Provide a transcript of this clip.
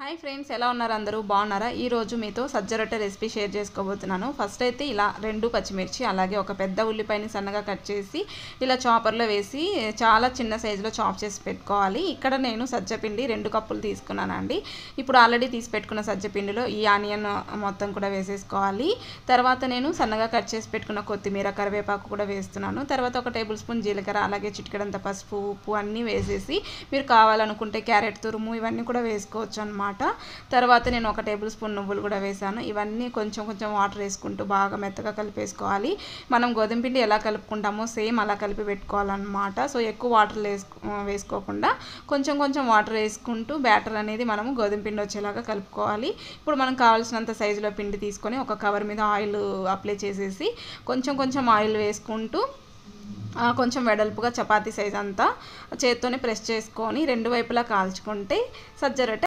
Hi friends, ఎలా ఉన్నారు? అందరూ బాగున్నారా? ఈరోజు మీతో సజ్జ రొట్టె రెసిపీ షేర్ చేసుకోబోతున్నాను. ఫస్ట్ అయితే ఇలా 2 పచ్చిమిర్చి అలాగే ఒక పెద్ద ఉల్లిపాయని సన్నగా కట్ చేసి ఇలా చాపర్లో వేసి చాలా చిన్న సైజులో చాప్ చేసి పెట్టుకోవాలి. ఇక్కడ నేను సజ్జపిండి 2 కప్పులు తీసుకున్నానండి. ఇప్పుడు ఆల్రెడీ తీసి పెట్టుకున్న సజ్జపిండిలో ఈ ఆనియన్ మొత్తం కూడా వేసేసుకోవాలి. తర్వాత నేను సన్నగా కట్ చేసి పెట్టుకున్న కొత్తిమీర, కరివేపాకు కూడా వేస్తున్నాను. తర్వాత ఒక టేబుల్ స్పూన్ జీలకర్ర అలాగే చిటికెడంత పసుపు, ఉప్పు అన్నీ వేసేసి మీరు కావాలనుకుంటే క్యారెట్ తురుము ఇవన్నీ కూడా వేసుకోవచ్చు అన్నమాట. తర్వాత నేను ఒక టేబుల్ స్పూన్ నువ్వులు కూడా వేసాను. ఇవన్నీ కొంచెం కొంచెం వాటర్ వేసుకుంటూ బాగా మెత్తగా కలిపేసుకోవాలి. మనం గోధుమ పిండి ఎలా కలుపుకుంటామో సేమ్ అలా కలిపి పెట్టుకోవాలన్నమాట. సో ఎక్కువ వాటర్ వేసుకోకుండా కొంచెం కొంచెం వాటర్ వేసుకుంటూ బ్యాటర్ అనేది మనము గోధుమ పిండి వచ్చేలాగా కలుపుకోవాలి. ఇప్పుడు మనం కావాల్సినంత సైజులో పిండి తీసుకొని ఒక కవర్ మీద ఆయిల్ అప్లై చేసేసి కొంచెం కొంచెం ఆయిల్ వేసుకుంటూ కొంచెం వెడల్పుగా చపాతీ సైజ్ అంతా చేత్తోనే ప్రెస్ చేసుకొని 2 వైపులా కాల్చుకుంటే సజ్జ రొట్టె